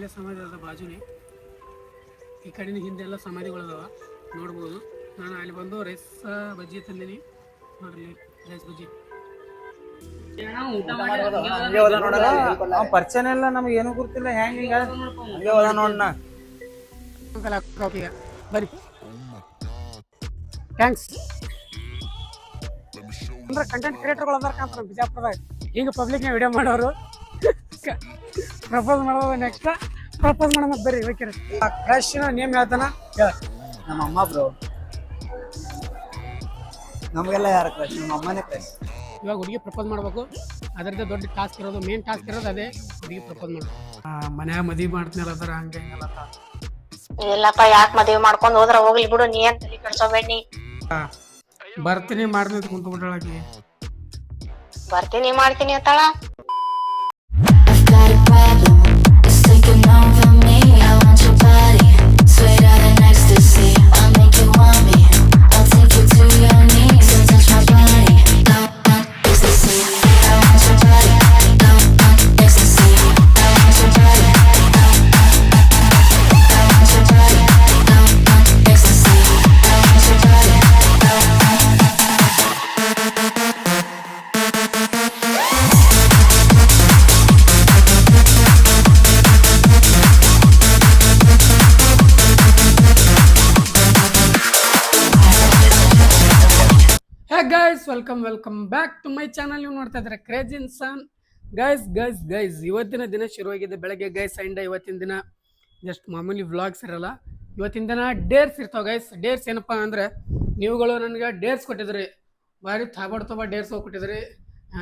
ಇಲ್ಲೇ ಸಮಾಧಿ ಅದ ಬಾಜುನೇ. ಈ ಕಡೆನ ಹಿಂದೆಲ್ಲ ಸಮಾಧಿಗಳದಾವ ನೋಡ್ಬೋದು. ನಾನು ಅಲ್ಲಿ ಬಂದು ರೈಸ್ ಬಜ್ಜಿ ತಂದೀನಿ ನೋಡ್ರಿ, ರೈಸ್ ಬಜ್ಜಿ. ಪರಿಚಯ ಇಲ್ಲ, ನಮ್ಗೆ ಏನು ಗೊತ್ತಿಲ್ಲ. ಹೆಂಗ ನೋಡ್ನ ಬರಿ, ಥ್ಯಾಂಕ್ಸ್. ಅಂದ್ರೆ ಕಂಟೆಂಟ್ ಕ್ರಿಯೇಟರ್ಗಳು ಅದಾರ ಕಾಂತ ಬಿಜಾಪುರದಾಗ. ಹಿಂಗೆ ಪಬ್ಲಿಕ್ನ ವಿಡಿಯೋ ಮಾಡೋರು ಪ್ರಪೋಸ್ ಮಾಡೋದು. ನೆಕ್ಸ್ಟ್ ಪ್ರಪೋಸ್ ಮಾಡೋ ಮತ್ತೆ ಬರ್ರಿ ಬೇಕಿರ. ಕ್ರಶ್ ನೇಮ್ ಹೇಳ್ತಾನ ನಮ್ಮ ಅಮ್ಮ ಬ್ರೋ. ನಮಗೆಲ್ಲ ಯಾರ ಕ್ರಶ್? ನಮ್ಮ ಅಮ್ಮನೇ ಕ್ರಶ್. ಇವಾಗ ಹುಡುಗಿ ಪ್ರಪೋಸ್ ಮಾಡ್ಬೇಕು, ಅದರದ್ದೇ ದೊಡ್ಡ ಟಾಸ್ಕ್ ಇರೋದು, ಮೇನ್ ಟಾಸ್ಕ್ ಇರೋದು ಅದೇ ಹುಡುಗಿ ಪ್ರಪೋಸ್ ಮಾಡೋದು. ಮನ್ಯಾಗ ಮದುವೆ ಮಾಡ್ತೀನಲ್ಲ ಅದರ ಹಂಗೆ ಹಿಂಗಲ್ಲ. ಇಲ್ಲಪ್ಪ, ಯಾಕೆ ಮದುವೆ ಮಾಡ್ಕೊಂಡು ಹೋದ್ರ ಹೋಗ್ಲಿ ಬಿಡು, ನೀ ಏನ್ ತಲೆ ಕೆಡ್ಸೋಬೇಡಿ. ಬರ್ತೀನಿ ಮಾಡ್ತೀನಿ ಕುಂತು ಬಿಟ್ಟಾಳಕಿ. ಬರ್ತೀನಿ ಮಾಡ್ತೀನಿ ಅಂತಾಳ. Welcome back to my channel. ನೀವು ನೋಡ್ತಾ ಇದ್ದಾರೆ ಕ್ರೇಜಿ ಇನ್ಸಾನ್. ಗೈಸ್ ಇವತ್ತಿನ ದಿನ ಶುರುವಾಗಿದೆ ಬೆಳಗ್ಗೆ ಗೈಸ್. ಅಂಡ್ ಇವತ್ತಿನ ದಿನ ಜಸ್ಟ್ ಮಾಮೂಲಿ ವ್ಲಾಗ್ಸ್ ಇರಲ್ಲ. ಇವತ್ತಿನ ದಿನ ಡೇರ್ಸ್ ಇರ್ತಾವೆ ಗೈಸ್. ಡೇರ್ಸ್ ಏನಪ್ಪ ಅಂದರೆ, ನೀವುಗಳು ನನಗೆ ಡೇರ್ಸ್ ಕೊಟ್ಟಿದ್ರಿ, ಭಾರಿ ತಾಬಾಡ್ತೋಬ ಡೇರ್ಸ್ ಕೊಟ್ಟಿದ್ರಿ.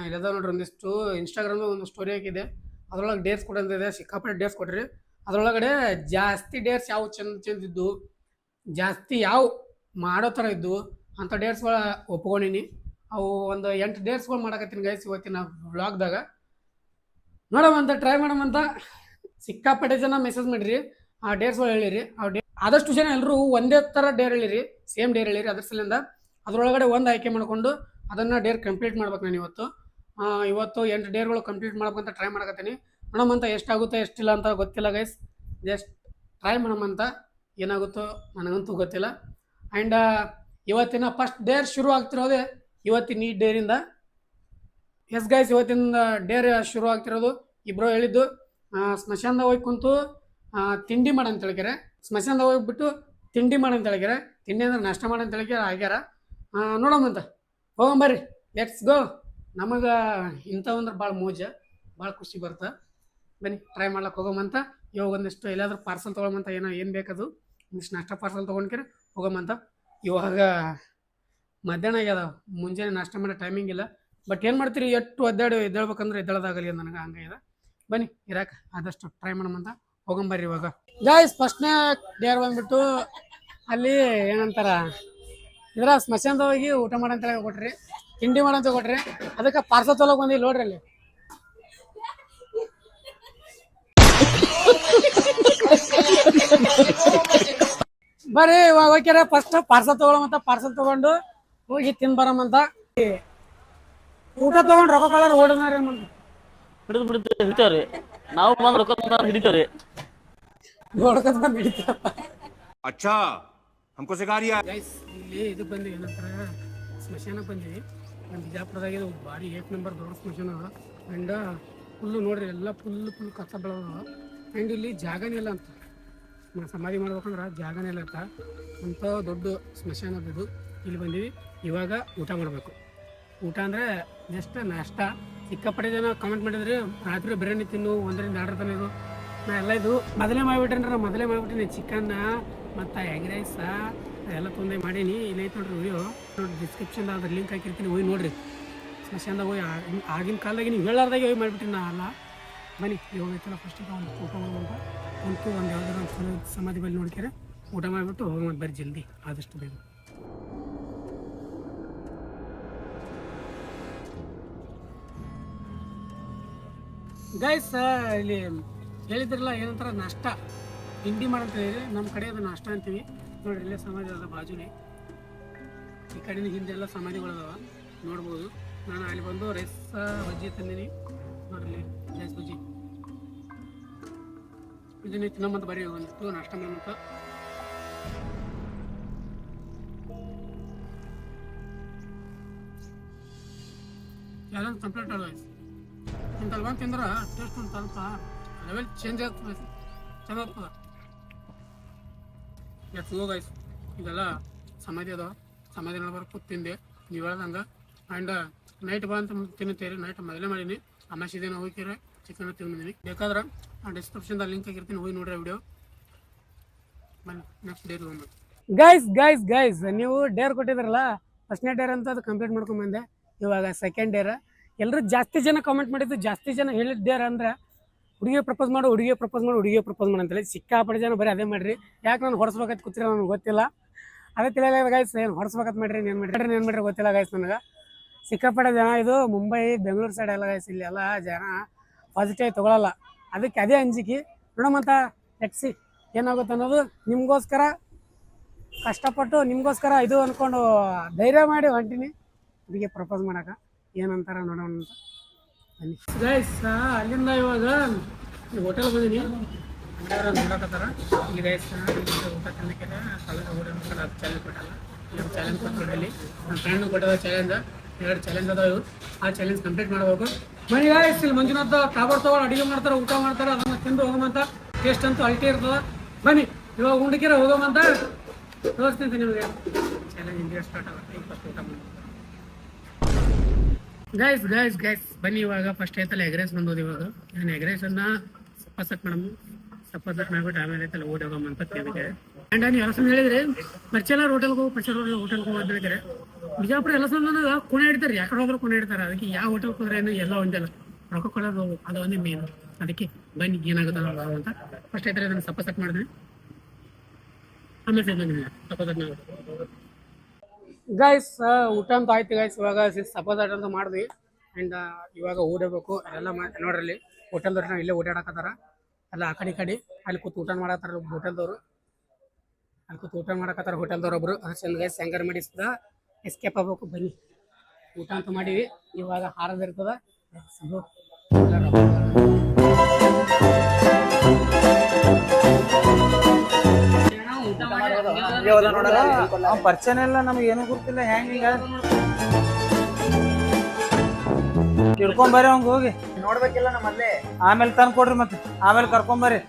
ಇಲ್ಲದ ನೋಡ್ರಿ, ಒಂದಿಷ್ಟು ಇನ್ಸ್ಟಾಗ್ರಾಮ್ದಾಗ ಒಂದು ಸ್ಟೋರಿ ಹಾಕಿದೆ, ಅದ್ರೊಳಗೆ ಡೇರ್ಸ್ ಕೊಡಂತಿದೆ. ಸಿಕ್ಕಾಪಟ್ಟೆ ಡೇರ್ಸ್ ಕೊಟ್ರಿ. ಅದರೊಳಗಡೆ ಜಾಸ್ತಿ ಡೇರ್ಸ್ ಯಾವ ಚಂದಿದ್ದು, ಜಾಸ್ತಿ ಯಾವ ಮಾಡೋ ಥರ ಇದ್ದು ಅಂಥ ಡೇರ್ಸ್ಗಳ ಒಪ್ಕೊಂಡಿನಿ. ಅವು ಒಂದು 8 ಡೇರ್ಸ್ಗಳು ಮಾಡಕತ್ತೀನಿ ಗೈಸ್ ಇವತ್ತಿನ ವ್ಲಾಗ್ದಾಗ. ನೋಡೋವಂತ ಟ್ರೈ ಮಾಡೋವಂತ ಸಿಕ್ಕಾಪಟ್ಟೆ ಜನ ಮೆಸೇಜ್ ಮಾಡಿರಿ, ಆ ಡೇರ್ಸ್ಗಳು ಹೇಳಿರಿ. ಆದಷ್ಟು ಜನ ಎಲ್ಲರೂ ಒಂದೇ ಥರ ಡೇರ್ ಹೇಳಿರಿ, ಸೇಮ್ ಡೇರ್ ಹೇಳಿರಿ. ಅದ್ರ ಸಲಿಂದ ಅದರೊಳಗಡೆ ಒಂದು ಆಯ್ಕೆ ಮಾಡಿಕೊಂಡು ಅದನ್ನು ಡೇರ್ ಕಂಪ್ಲೀಟ್ ಮಾಡ್ಬೇಕು. ನಾನು ಇವತ್ತು 8 ಡೇರ್ಗಳು ಕಂಪ್ಲೀಟ್ ಮಾಡ್ಬೇಕಂತ ಟ್ರೈ ಮಾಡಕತ್ತೀನಿ. ನೋಡೋಮಂತ ಎಷ್ಟಾಗುತ್ತೋ ಎಷ್ಟಿಲ್ಲ ಅಂತ ಗೊತ್ತಿಲ್ಲ ಗೈಸ್. ಜಸ್ಟ್ ಟ್ರೈ ಮಾಡೋಮಂತ, ಏನಾಗುತ್ತೋ ನನಗಂತೂ ಗೊತ್ತಿಲ್ಲ. ಆ್ಯಂಡ್ ಇವತ್ತಿನ ಫಸ್ಟ್ ಡೇರ್ ಶುರು ಆಗ್ತಿರೋದೇ ಇವತ್ತಿನ ಈ ಡೇರಿಂದ. ಎಸ್ ಗೈಸ್, ಇವತ್ತಿನ ಡೇರ್ ಶುರು ಆಗ್ತಿರೋದು ಇಬ್ಬರು ಹೇಳಿದ್ದು ಸ್ಮಶಾನದಾಗ ಹೋಗಿ ಕುಂತು ತಿಂಡಿ ಮಾಡಂತ ಹೇಳ್ಯಾರ. ಸ್ಮಶಾನದಾಗ ಹೋಗ್ಬಿಟ್ಟು ತಿಂಡಿ ಮಾಡಂತ ಹೇಳ್ಯಾರ. ತಿಂಡಿ ಅಂದ್ರೆ ನಾಷ್ಟ ಮಾಡಂತ ಹೇಳ್ಯಾರ ಆಗ್ಯಾರ. ನೋಡೋಮಂತ ಹೋಗಂಬರ್ರಿ, ಲೆಟ್ಸ್ ಗೋ. ನಮಗೆ ಇಂಥವಂದ್ರೆ ಭಾಳ ಮೋಜ, ಭಾಳ ಖುಷಿ ಬರುತ್ತೆ. ಬನ್ನಿ ಟ್ರೈ ಮಾಡ್ಲಿಕ್ಕೆ ಹೋಗೋಮಂತ. ಇವಾಗ ಒಂದಿಷ್ಟು ಎಲ್ಲಾದ್ರೂ ಪಾರ್ಸಲ್ ತೊಗೊಳಮಂತ, ಏನು ಬೇಕದು ಒಂದಿಷ್ಟು ನಾಷ್ಟ ಪಾರ್ಸಲ್ ತೊಗೊಂಡ್ಕರೆ ಹೋಗೋಮಂತ. ಇವಾಗ ಮಧ್ಯಾಹ್ನ ಆಗ್ಯದ, ಮುಂಜಾನೆ ನಾಷ್ಟ ಮಾಡೋ ಟೈಮಿಂಗ್ ಇಲ್ಲ. ಬಟ್ ಏನು ಮಾಡ್ತೀರಿ, ಎಷ್ಟು ಎದ್ದೇಳ್ಬೇಕಂದ್ರೆ ಎದ್ದೇಳೋದಾಗಲಿ ನನಗೆ ಹಂಗಾಗಿದೆ. ಬನ್ನಿ ಇರಾಕೆ ಆದಷ್ಟು ಟ್ರೈ ಮಾಡೋಮಂತ, ಹೋಗಂಬರ್ರಿ ಇವಾಗ. ಗೈಸ್, ಫಸ್ಟ್ನೇ ಡೇರ್ ಬಂದ್ಬಿಟ್ಟು ಅಲ್ಲಿ ಏನಂತಾರ ಇದ್ರ ಸ್ಮಶಾನದ ಹೋಗಿ ಊಟ ಮಾಡಂತ ಕೊಟ್ರಿ, ತಿಂಡಿ ಮಾಡಂತ ಕೊಟ್ರಿ. ಅದಕ್ಕೆ ಪಾರ್ಸಲ್ ತೊಗೊಳಕ್ ಬಂದಿಲ್ಲ ನೋಡ್ರಿ ಅಲ್ಲಿ. ಬರ್ರಿ ಇವಾಗ ಹೋಗ್ಯಾರ. ಫಸ್ಟ್ ಪಾರ್ಸಲ್ ತೊಗೊಳಮಂತ, ಪಾರ್ಸಲ್ ತೊಗೊಂಡು ಹೋಗಿ ತಿಂದು ಬರಮಂತ. ಊಟ ತೊಗೊಂಡು ರೊಕ್ಕ ಕಲರ್ ಓಡೋದ್ರಿ ಹಿಡಿತೇವ್ರಿ ನಾವು ಬಂದ್ ರೊಕ್ಕ ಹಿಡಿತೇವ್ರಿ. ಓಡ್ಕೊಂಡ್ ಬಂದು ಹಿಡಿತಾರ. अच्छा हमको सिखा रिया ಗೈಸ್, ಇಲ್ಲಿ ಇದು ಬಂದಿವಿ, ಏನಂತಾರೆ ಸ್ಮಶಾನಕ್ಕೆ ಬಂದಿವಿ. ನಮ್ಮ ಬಿಜಾಪುರದಾಗ ಇದು ಭಾರಿ 8 ನಂಬರ್ ದೊಡ್ಡ ಸ್ಮಶಾನ ಅದ. ಆ್ಯಂಡ್ ಫುಲ್ಲು ನೋಡ್ರಿ, ಎಲ್ಲ ಫುಲ್ ಕಸ ಬೆಳೆದವ. ಆ್ಯಂಡ್ ಇಲ್ಲಿ ಜಾಗನೇ ಇಲ್ಲ ಅಂತ, ಸಮಾಧಿ ಮಾಡ್ಬೇಕಂದ್ರೆ ಜಾಗನೇ ಇಲ್ಲ ಅಂತ ದೊಡ್ಡ ಸ್ಮಶಾನ ಅದು. ಇಲ್ಲಿ ಬಂದೀವಿ, ಇವಾಗ ಊಟ ಮಾಡಬೇಕು. ಊಟ ಅಂದರೆ ಜಸ್ಟ್ ನಾಷ್ಟ. ಸಿಕ್ಕಾಪಟ್ಟೆ ಜನ ಕಮೆಂಟ್ ಮಾಡಿದ್ರಿ, ರಾತ್ರಿ ಬಿರಿಯಾನಿ ತಿನ್ನು 1ರಿಂದ 2 ತನಕ ಇದು. ನಾ ಎಲ್ಲ ಇದು ಮೊದಲೇ ಮಾಡಿಬಿಟ್ಟಿನಿ ಚಿಕನ್ನ ಮತ್ತು ಎಗ್ ರೈಸ ಎಲ್ಲ ತೊಂದರೆ ಮಾಡೀನಿ. ಇಲ್ಲೈತೆ ನೋಡ್ರಿ ವಿಡಿಯೋ, ನೋಡಿ ಡಿಸ್ಕ್ರಿಪ್ಷನ್ದಾಗ ಅದ್ರ ಲಿಂಕ್ ಹಾಕಿರ್ತೀನಿ, ಹೋಗಿ ನೋಡಿರಿ. ಸ್ಮಶಾನದಾಗ ಹೋಗಿ ಆಗಿನ ಕಾಲದಾಗ ನೀವು ಹೇಳಾರ್ದಾಗೆ ಹೋಗಿ ಮಾಡಿಬಿಟ್ಟಿನಿ ನಾ ಅಲ್ಲ. ಬನ್ನಿ ಇವಾಗ ಐತಲ್ಲ ಫಸ್ಟಿಗೆ ಒಂದು ಊಟ ಮಾಡುವಂತ ಕುಂತು ಒಂದು ಯಾವ್ದಾರು ಒಂದು ಸಮಾಧಿ ಬಳಿ ನೋಡ್ಕ್ಯಾರೆ ಊಟ ಮಾಡಿಬಿಟ್ಟು ಹೋಗೋದು ಬರ್ರಿ ಜಲ್ದಿ ಆದಷ್ಟು ಬೇಗ. ಗೈಸ್, ಇಲ್ಲಿ ಹೇಳಿದ್ರಲ್ಲ ಏನಂತಾರೆ ನಾಷ್ಟ ತಿಂಡಿ ಮಾಡಂತ ಹೇಳಿರಿ. ನಮ್ಮ ಕಡೆ ಅದು ನಾಷ್ಟ ಅಂತೀವಿ ನೋಡ್ರಿ. ಇಲ್ಲೇ ಸಮಾಧಿ ಅದ ಬಾಜುನೇ, ಈ ಕಡೆಯಿಂದ ಹಿಂದೆಲ್ಲ ಸಮಾಧಿಗಳದಾವ ನೋಡ್ಬೋದು. ನಾನು ಅಲ್ಲಿ ಬಂದು ರೈಸ್ ಬಜ್ಜಿ ತಂದೀನಿ ನೋಡ್ರಿ, ರೈಸ್ ಬಜ್ಜಿ. ಇದನ್ನ ತಿನ್ನೋಮಂತ ಬರೀ ಒಂದಿಷ್ಟು ನಾಷ್ಟ ಮಾಡೋಂತ ಎಲ್ಲ ಕಂಪ್ಲೀಟ್ ಅಲ್ಲ ಇಂಥಲ್ಲಿ ಬಂದು ತಿಂದ್ರೆ ಟೇಸ್ಟ್ ಒಂದು ಸ್ವಲ್ಪ ಲೆವೆಲ್ ಚೇಂಜ್ ಆಗ್ತದೆ, ಚೆನ್ನಾಗ್ತದೆ. ಎಸ್ ಗೈಸ್, ಇದೆಲ್ಲ ಸಮಾಧಿ ಅದಾವ, ಸಮಾಧಿ ನೋಡ್ಬಾರ ಕೂತಿಂದೆ ನೀವು ಹೇಳ್ದಂಗೆ. ಆ್ಯಂಡ್ ನೈಟ್ ಬಂತ ತಿನ್ನುತ್ತೀರಿ, ನೈಟ್ ಮೊದಲೇ ಮಾಡೀನಿ. ಅಮಾಸಿ ದಿನ ಹೋಗಿರ ಚಿಕನ್ ತಿಂದಿದ್ದೀನಿ. ಬೇಕಾದ್ರೆ ಡಿಸ್ಕ್ರಿಪ್ಷನ್ದಾಗ ಲಿಂಕ್ ಆಗಿರ್ತೀನಿ, ಹೋಗಿ ನೋಡ್ರಿ ವಿಡಿಯೋ. ಬನ್ನಿ ನೆಕ್ಸ್ಟ್ ಡೇ ತೊಗೊಂಡು ಗೈಸ್ ನೀವು ಡೇರ್ ಕೊಟ್ಟಿದ್ರಲ್ಲ, ಫಸ್ಟ್ನೇ ಡೇರ್ ಅಂತ ಅದು ಕಂಪ್ಲೀಟ್ ಮಾಡ್ಕೊಂಬಂದೆ. ಇವಾಗ ಸೆಕೆಂಡ್ ಡೇರ್. ಎಲ್ಲರೂ ಜಾಸ್ತಿ ಜನ ಕಾಮೆಂಟ್ ಮಾಡಿದ್ದು, ಜಾಸ್ತಿ ಜನ ಹೇಳಿದ ಡೇರ್ ಅಂದ್ರೆ ಹುಡುಗಿ ಪ್ರಪೋಸ್ ಮಾಡು, ಹುಡುಗಿ ಪ್ರಪೋಸ್ ಅಂತೇಳಿ ಸಿಕ್ಕಾಪಟ್ಟೆ ಜನ ಬರೀ ಅದೇ ಮಾಡ್ರಿ. ಯಾಕೆ ನಾನು ಹೊಡ್ಸ್ಬೇಕಂತ ಕೂತಿರ ನನಗೆ ಗೊತ್ತಿಲ್ಲ, ಅದೇ ತಿಳಿಯಲ್ಲ ಗೈಸ್. ಏನು ಹೊಡ್ಸ್ಬೇಕಂತ ಮಾಡ್ರಿ, ಏನು ಮಾಡ್ರಿ ಗೊತ್ತಿಲ್ಲ ಗೈಸ್ ನನಗೆ. ಸಿಕ್ಕಾಪಟ್ಟೆ ಜನ ಇದು ಮುಂಬೈ ಬೆಂಗಳೂರು ಸೈಡ್ ಎಲ್ಲ ಗೈಸ್, ಇಲ್ಲಿ ಎಲ್ಲ ಜನ ಪಾಸಿಟಿವ್ ತೊಗೊಳಲ್ಲ. ಅದಕ್ಕೆ ಅದೇ ಅಂಜಿಕೆ ನೋಡಮಂತ ಎಕ್ಸಿ ಏನಾಗುತ್ತೆ ಅನ್ನೋದು. ನಿಮಗೋಸ್ಕರ ಕಷ್ಟಪಟ್ಟು ನಿಮಗೋಸ್ಕರ ಇದು ಅಂದ್ಕೊಂಡು ಧೈರ್ಯ ಮಾಡಿ ಹೊಂಟೀನಿ ಹುಡುಗಿ ಪ್ರಪೋಸ್ ಮಾಡೋಕೆ. ಏನಂತಾರ ನೋಡೋಣ ಅಂತ ಬನ್ನಿ ಗೈಸ್. ಅಲ್ಲಿಂದ ಇವಾಗ ಹೋಟೆಲ್ ಬಂದೀನಿ, ನೋಡಕತ್ತಾರ ಇಲ್ಲಿ ಗೈಸ್. ಊಟ ತಿನ್ನಕ್ಕೆ ಚಾಲೆಂಜ್ ಕೊಟ್ಟಲ್ಲ, ಚಾಲೆಂಜ್ ಕೊಟ್ಟಲ್ಲಿ ನನ್ನ ಫ್ರೆಂಡ್ ಕೊಟ್ಟದ ಚಾಲೆಂಜ್. 2 ಚಾಲೆಂಜ್ ಅದಾವ ಇವು, ಆ ಚಾಲೆಂಜ್ ಕಂಪ್ಲೀಟ್ ಮಾಡ್ಬೇಕು. ಬನ್ನಿ ಗೈಸ್, ಇಲ್ಲಿ ಮಂಜುನಾಥ ಕಾಬಾರ್ ತಗೊಂಡು ಅಡುಗೆ ಮಾಡ್ತಾರೆ, ಊಟ ಮಾಡ್ತಾರೆ. ಅದನ್ನ ತಿಂದು ಹೋಗಮಂತ. ಟೇಸ್ಟ್ ಅಂತೂ ಅಲ್ಟಿ ಇರ್ತದ. ಬನ್ನಿ ಇವಾಗ ಉಂಡಿಕೆರ ಹೋಗಮಂತ ತೋರಿಸ್ತೀನಿ ನಿಮಗೆ. ಚಾಲೆಂಜ್ ಇಂಡಿಯಾ ಸ್ಟಾರ್ಟ್ ಆಗುತ್ತೆ. 20 ಊಟ ಮಾಡಿ ಗೈಸ್ ಬನ್ನಿ. ಇವಾಗ ಫಸ್ಟ್ ಐತಲ್ಲ ಎಗ್ ರೈಸ್ ಬಂದೋದು. ಇವಾಗ ನಾನು ಎಗ್ ರೈಸನ್ನ ಸಪ್ಪಸಟ್ ಮಾಡ್ಬಿಟ್ಟು ಆಮೇಲೆ ಐತಲ್ಲ ಊಟ ಹೋಗಮಂತ ಕೇಳಿದೆ. ಆ್ಯಂಡ್ ನೀವು ಎಲ್ಲ ಹೇಳಿದ್ರೆ ಮರ್ಚೆಲ್ಲ ಹೋಟೆಲ್ಗೆ ಹೋಗಿ ಹೇಳಿದ್ರೆ ಬಿಜಾಪುರ ಎಲ್ಲ ನನಗೆ ಕುಣ ಹಿಡ್ತಾರೆ, ಯಾಕಡೆ ಹೋದ್ರೆ ಕುಣ ಹಿಡ್ತಾರೆ. ಅದಕ್ಕೆ ಯಾವ ಹೋಟೆಲ್ ಹೋದ್ರೆ ಎಲ್ಲ ಒಂದಲ್ಲ ರೊಕ್ಕ ಕೊಡೋದು, ಅದು ಒಂದೇ ಮೇನ್. ಅದಕ್ಕೆ ಬನ್ನಿ ಏನಾಗುತ್ತೆ ಅಂತ. ಫಸ್ಟ್ ಐತಾರೆ ನಾನು ಸಪ್ಪಸಟ್ ಮಾಡಿದ್ವಿ, ಆಮೇಲೆ ಸಪ್ಪಸಟ್ ಮಾಡಿ ಗೈಸ್. ಊಟ ಅಂತ ಆಯ್ತು ಗೈಸ್. ಇವಾಗ ಸಪ್ಪಸಟ್ ಅಂತ ಮಾಡಿದ್ವಿ. ಆ್ಯಂಡ್ ಇವಾಗ ಓಡಬೇಕು ಎಲ್ಲ ನೋಡ್ರಲ್ಲಿ. ಹೋಟೆಲ್ದವ್ರು ನಾವು ಇಲ್ಲೇ ಓಡಾಡಕತ್ತಾರ ಎಲ್ಲ ಆ ಕಡೆ ಅಲ್ಲಿ ಕೂತು ಊಟ ಮಾಡತ್ತಾರ ಹೋಟೆಲ್ದವರು. ಅಲ್ಲಿ ಕೂತು ಊಟ ಮಾಡಕತ್ತಾರ ಹೋಟೆಲ್ದವ್ರು ಒಬ್ರು. ಅದು ಚಂದ ಗೈಸ್, ಹೆಂಗಾರ ಮಾಡಿಸ್ದ ಎಸ್ಕೇಪ್ ಆಗ್ಬೇಕು. ಬನ್ನಿ ಊಟ ಅಂತ ಮಾಡೀವಿ. ಇವಾಗ ಹಾರದಿರ್ತದ. ಪರಿಚಯ ಇಲ್ಲ ನಮ್ಗೆ, ಏನು ಗೊತ್ತಿಲ್ಲ. ಹೆಂಗ ಈಗ ತಿಳ್ಕೊಂಬರ್ರಿ ಅವಂಗ ಹೋಗಿ ನೋಡ್ಬೇಕಿಲ್ಲ ನಮ್ಮಲ್ಲೇ. ಆಮೇಲೆ ತಂದು ಕೊಡ್ರಿ, ಮತ್ತೆ ಆಮೇಲೆ ಕರ್ಕೊಂಬರ್ರಿ.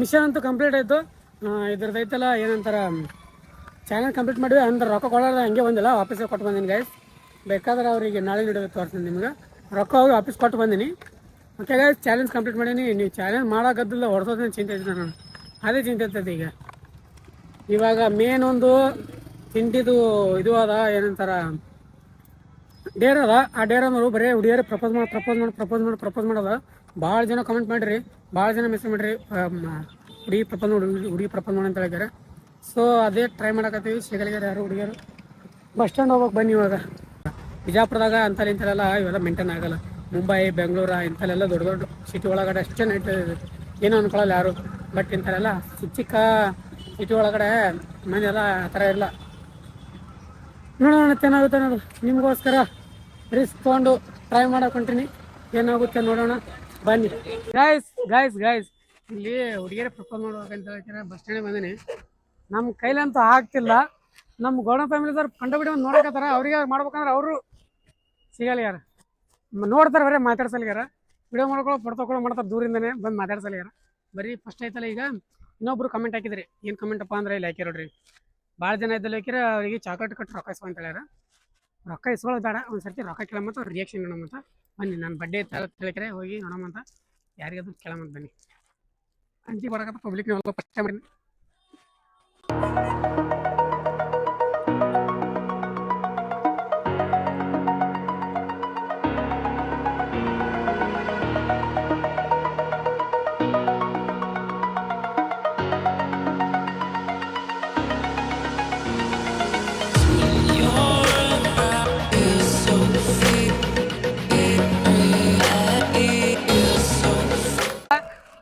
ಮಿಷನ್ ಅಂತೂ ಕಂಪ್ಲೀಟ್ ಆಯ್ತು. ಇದ್ರದ್ದು ಐತಲ್ಲ ಏನಂತಾರ ಚಾನಲ್ ಕಂಪ್ಲೀಟ್ ಮಾಡಿವಿ. ಅಂದ್ರೆ ರೊಕ್ಕ ಕೊಡೋದು ಹಂಗೆ ಬಂದಿಲ್ಲ, ವಾಪಸ್ಸೇ ಕೊಟ್ಟು ಬಂದೀನಿ ಗೈಸ್. ಬೇಕಾದ್ರೆ ಅವರಿಗೆ ನಾಳೆ ನೀಡೋದು ತೋರಿಸ್ತೀನಿ ನಿಮ್ಗೆ. ರೊಕ್ಕ ಹೋಗಿ ವಾಪಸ್ ಕೊಟ್ಟು ಬಂದೀನಿ. ಓಕೆ ಗೈಸ್, ಚಾಲೆಂಜ್ ಕಂಪ್ಲೀಟ್ ಮಾಡೀನಿ. ನೀವು ಚಾಲೆಂಜ್ ಮಾಡೋಕ್ಕದ್ದಿಲ್ಲ, ಹೊಡ್ಸೋದನ್ನ ಚಿಂತೆ ಐತೆ ನಾನು, ಅದೇ ಚಿಂತೆ ಇರ್ತೈತೆ ಈಗ. ಇವಾಗ ಮೇನ್ ಒಂದು ತಿಂಡಿದು ಇದು ಅದ, ಏನಂತಾರ ಡೇರ್ ಅದ. ಆ ಡೇರ್ ಅನ್ನೋರು ಬರೀ ಹುಡುಗಿಯರು ಪ್ರಪೋಸ್ ಮಾಡೋದ. ಭಾಳ ಜನ ಕಮೆಂಟ್ ಮಾಡಿರಿ, ಭಾಳ ಜನ ಮೆಸೇಜ್ ಮಾಡಿರಿ, ಹುಡುಗಿ ಪ್ರಪೋಸ್ ಮಾಡಿ ಅಂತ ಹೇಳಿದ್ದಾರೆ. ಸೊ ಅದೇ ಟ್ರೈ ಮಾಡಕತ್ತೀವಿ. ಸಿಗಲಿದ್ದಾರೆ ಯಾರು ಹುಡುಗಿಯರು. ಬಸ್ ಸ್ಟ್ಯಾಂಡ್ ಹೋಗ್ಬೇಕು ಬನ್ನಿ. ಇವಾಗ ಬಿಜಾಪುರದಾಗ ಇಂಥಲ್ಲೆಲ್ಲ ಇವೆಲ್ಲ ಮೇಂಟೈನ್ ಆಗಲ್ಲ. ಮುಂಬೈ ಬೆಂಗಳೂರು ಇಂಥಲ್ಲೆಲ್ಲ ದೊಡ್ಡ ದೊಡ್ಡ ಸಿಟಿ ಒಳಗಡೆ ಅಷ್ಟೇ ನೈಟ್ ಏನೂ ಅನ್ಕೊಳ್ಳಲ್ಲ ಯಾರು. ಬಟ್ ಇಂಥಲ್ಲೆಲ್ಲ ಚಿಕ್ಕ ಸಿಟಿ ಒಳಗಡೆ ಮನೆಯೆಲ್ಲ ಆ ಥರ ಇಲ್ಲ. ನೋಡೋಣ ಚೆನ್ನಾಗುತ್ತೆ ಅನ್ನೋದು. ನಿಮಗೋಸ್ಕರ ರಿಸ್ಕ್ ತೊಗೊಂಡು ಟ್ರೈ ಮಾಡಕ್ಕೆ ಹೊಂಟೀನಿ, ಏನಾಗುತ್ತೆ ನೋಡೋಣ ಬನ್ನಿ. ಗೈಸ್ ಇಲ್ಲಿ ಹುಡುಗಿಯರೇ ಪ್ರಪೋಸ್ ಮಾಡ್ಬೇಕಂತ ಹೇಳ್ತಾರೆ. ಬಸ್ ಸ್ಟ್ಯಾಂಡಿಗೆ ಬಂದೀನಿ. ನಮ್ಮ ಕೈಲಂತೂ ಆಗ್ತಿಲ್ಲ. ನಮ್ಮ ಗೌಡ ಫ್ಯಾಮಿಲಿದವ್ರು ಕಂಡುಬಿಡಿ ಒಂದು ನೋಡಕತ್ತಾರ. ಅವ್ರಿಗೆ ಮಾಡ್ಬೇಕಂದ್ರೆ ಅವರು ಸಿಗಲ್ಲ ಯಾರು, ನೋಡ್ತಾರೆ ಬರೀ ಮಾತಾಡ್ಸಲ್ಗ್ಯಾರ. ವಿಡಿಯೋ ಮಾಡ್ಕೊಳ್ಳೋ ಫೋಟೋ ತಗೊಳ್ಳೋ ಮಾಡ್ತಾರೆ, ದೂರಿಂದನೇ ಬಂದು ಮಾತಾಡ್ಸಲ್ಗ್ಯಾರ. ಬರೀ ಫಸ್ಟ್ ಐತಲ್ಲ. ಈಗ ಇನ್ನೊಬ್ರು ಕಮೆಂಟ್ ಹಾಕಿದ್ರಿ. ಏನು ಕಮೆಂಟಪ್ಪ ಅಂದ್ರೆ ಇಲ್ಲಿ ಹಾಕಿರೋಡ್ರಿ, ಭಾಳ ಜನ ಇದ್ದಲ್ಲಿ ಹಾಕಿರ ಅವರಿಗೆ ಚಾಕ್ಲೇಟ್ ಕಟ್ಟು ರೊಕ್ಕ ಇಸ್ಕೊಂತ ಹೇಳ್ಯಾರ. ರೊಕ್ಕ ಇಸ್ಕೊಳ್ಳೋದು ಬೇಡ, ಒಂದು ಸರ್ತಿ ರೊಕ್ಕ ಕೇಳಮಂತ ಅವ್ರು ರಿಯಾಕ್ಷನ್ ನೋಡಮಂತ ಬನ್ನಿ. ನಾನು ಬಡ್ಡೆ ತಿಳಿಕರೆ ಹೋಗಿ ನೋಡಮಂತ, ಯಾರಿಗಾದ್ರು ಕೇಳಮಂತ ಬನ್ನಿ. ಅಂಟಿ ಬರಕತ್ತ ಪಬ್ಲಿಕ್ ಫಸ್ಟ್ ಟೈಮ್.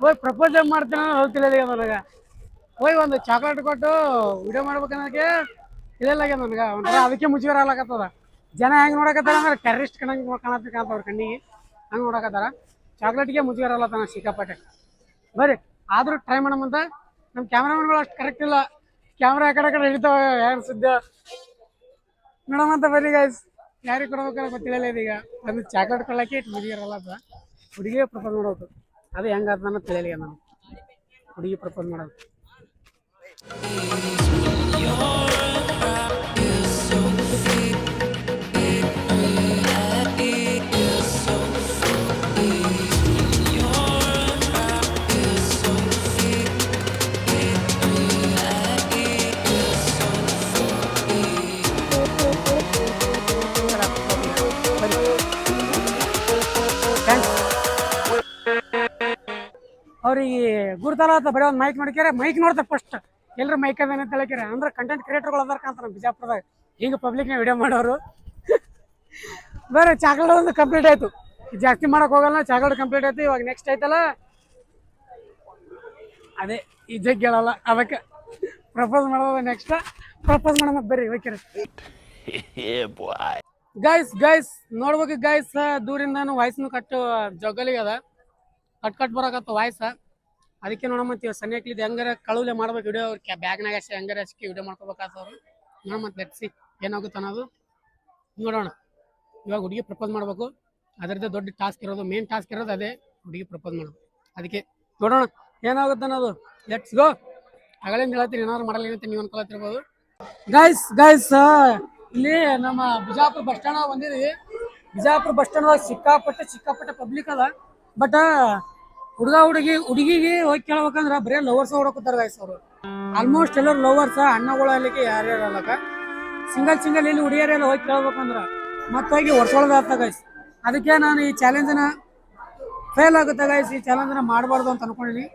ಹೋಗಿ ಪ್ರಪೋಸ್ ಮಾಡ್ತೀನಿ ಹೋಗ್ತಿಲ್ಲ ನನಗೆ. ಹೋಗಿ ಒಂದು ಚಾಕ್ಲೇಟ್ ಕೊಟ್ಟು ವಿಡಿಯೋ ಮಾಡ್ಬೇಕನ್ನೋಕೆ ತಿಳಿಯಲ್ಲಾಗ್ಯ ನನಗೆ. ಒಂಥರ ಅದಕ್ಕೆ ಮುಜುಗರ ಆಗ್ಲಕತ್ತದ. ಜನ ಹೆಂಗೆ ನೋಡಕತ್ತಾರ ಅಂದ್ರೆ ಟೆರರಿಸ್ಟ್ ಕಾಣಂಗೆ ಕಾಣತ್ತವ್ರ ಕಣ್ಣಿಗೆ, ಹಂಗೆ ನೋಡಕತ್ತಾರ. ಚಾಕ್ಲೇಟ್ಗೆ ಮುಜುಗರಲ್ಲ ತಾನ ಸಿಕ್ಕಾಪಟ್ಟೆ. ಬರ್ರಿ ಆದ್ರೂ ಟ್ರೈ ಮಾಡಮಂತ. ನಮ್ಮ ಕ್ಯಾಮ್ರಾಮನ್ಗಳು ಅಷ್ಟು ಕರೆಕ್ಟ್ ಇಲ್ಲ, ಕ್ಯಾಮ್ರಾ ಆ ಕಡೆ ಹಿಡಿತಾವ ಯಾರು ಸುದ್ದ ನೋಡಮಂತ. ಬರ್ರಿ ಗೈಸ್, ಯಾರಿಗೆ ಕೊಡ್ಬೇಕಲ್ಲ ಗೊತ್ತಿಲ್ಲ ಇದೀಗ. ಒಂದು ಚಾಕ್ಲೇಟ್ ಕೊಡ್ಲಾಕೆ ಇಟ್ಟು ಮುಜುಗರಲ್ಲ ಅಂತ ಹುಡುಗಿಗೆ ಪ್ರಪೋಸ್ ಮಾಡೋದು. ಅದು ಹೆಂಗಾದ ನನ್ನ ತಿಳಿಯಲಿಲ್ಲ ನಾನು ಹುಡುಗಿ ಪ್ರಪೋಸ್ ಮಾಡೋದು. ಅವ್ರಿಗೆ ಗುರುತಲ್ಲ ಅಂತ ಬರೀ ಒಂದು ಮೈಕ್ ನೋಡ್ಕ್ಯಾರ, ಮೈಕ್ ನೋಡ್ತಾರೆ ಫಸ್ಟ್ ಎಲ್ಲರೂ ಮೈಕ್ ಅದೇನೆ ಅಂತ ಹೇಳ್ಕ್ಯಾರ. ಅಂದ್ರೆ ಕಂಟೆಂಟ್ ಕ್ರಿಯೇಟರ್ಗಳು ಅದಾರ ಕಾಂತ ನಮ್ಮ ಬಿಜಾಪುರದಾಗ ಹಿಂಗೆ ಪಬ್ಲಿಕ್ನ ವಿಡಿಯೋ ಮಾಡೋರು. ಬೇರೆ ಚಾಕ್ಲೇಟ್ ಒಂದು ಕಂಪ್ಲೀಟ್ ಆಯ್ತು, ಜಾಸ್ತಿ ಮಾಡಕ್ ಹೋಗಲ್ಲ. ಚಾಕ್ಲೇಟ್ ಕಂಪ್ಲೀಟ್ ಆಯ್ತು. ಇವಾಗ ನೆಕ್ಸ್ಟ್ ಆಯ್ತಲ್ಲ ಅದೇ ಈ ಜಗ್ ಹೇಳಲ್ಲ, ಅದಕ್ಕೆ ಪ್ರಪೋಸ್ ಮಾಡೋದು. ನೆಕ್ಸ್ಟ್ ಪ್ರಪೋಸ್ ಮಾಡೋಣ ಬರ್ರಿ ಓಕೆ ಗೈಸ್ ನೋಡ್ಬೇಕು ಗೈಸ್. ದೂರಿಂದ ವಾಯ್ಸ್ನು ಕಟ್ಟು ಜಗ್ಗಲಿಗೆ ಅದ, ಕಟ್ ಬರಕತ್ತ ವಾಯ್ಸ. ಅದಕ್ಕೆ ನೋಡಮ್ಮಂತೀವಿ ಸನ್ಯಾಕ್ಲಿದ್ದು ಹೆಂಗಾರ ಕಳುಲೆ ಮಾಡ್ಬೇಕು ವಿಡಿಯೋ. ಬ್ಯಾಗ್ನಾಗ ಅಷ್ಟೇ ಹೆಂಗಾರ ಅಷ್ಟಕ್ಕೆ ವಿಡಿಯೋ ಮಾಡ್ಕೋಬೇಕಾಗ್ತವ್ರು. ನೋಡಮ್ಮಂತ ಲೆಟ್ಸಿ ಏನಾಗುತ್ತೆ ಅನ್ನೋದು ನೋಡೋಣ. ಇವಾಗ ಹುಡುಗಿ ಪ್ರಪೋಸ್ ಮಾಡ್ಬೇಕು, ಅದರದ್ದೇ ದೊಡ್ಡ ಟಾಸ್ಕ್ ಇರೋದು, ಮೇನ್ ಟಾಸ್ಕ್ ಇರೋದು ಅದೇ ಹುಡುಗಿ ಪ್ರಪೋಸ್ ಮಾಡೋದು. ಅದಕ್ಕೆ ನೋಡೋಣ ಏನಾಗುತ್ತೆ ಅನ್ನೋದು. Let's go. ಆಗಲಿಂದ ಹೇಳ್ತೀನಿ ಏನಾದ್ರು ಮಾಡಲ್ಲ ಏನಂತ ನೀವು ಅನ್ಕೊಳತಿರ್ಬೋದು. ಗೈಸ್ ಇಲ್ಲಿ ನಮ್ಮ ಬಿಜಾಪುರ ಬಸ್ ಸ್ಟ್ಯಾಂಡ್ ಬಂದಿದ್ದೀವಿ. ಬಿಜಾಪುರ ಬಸ್ ಸ್ಟ್ಯಾಂಡ್ ಸಿಕ್ಕಾಪಟ್ಟೆ ಪಬ್ಲಿಕ್ ಅದ. ಬಟ್ ಹುಡುಗಿಗೆ ಹೋಗಿ ಕೇಳ್ಬೇಕಂದ್ರ ಬರೀ ಲವರ್ಸ್ ಹೊಡಕೋತಾರ ಗೈಸ್. ಅವರು ಆಲ್ಮೋಸ್ಟ್ ಎಲ್ಲರೂ ಲವರ್ಸ್, ಅಣ್ಣಗಳು ಅಲ್ಲಿಗೆ ಯಾರ್ಯಾರು ಅಲ್ಲಕ ಸಿಂಗಲ್ ಇಲ್ಲಿ ಹುಡುಗಿಯರೆಲ್ಲ ಹೋಗಿ ಕೇಳ್ಬೇಕಂದ್ರ ಮತ್ತೆ ಹೋಗಿ ವರ್ಷೊಳದ ಗೈಸ್. ಅದಕ್ಕೆ ನಾನು ಈ ಚಾಲೆಂಜನ ಫೇಲ್ ಆಗುತ್ತೆ ಗೈಸ್. ಈ ಚಾಲೆಂಜನ ಮಾಡಬಾರ್ದು ಅಂತ ಅನ್ಕೊಂಡಿನಿ,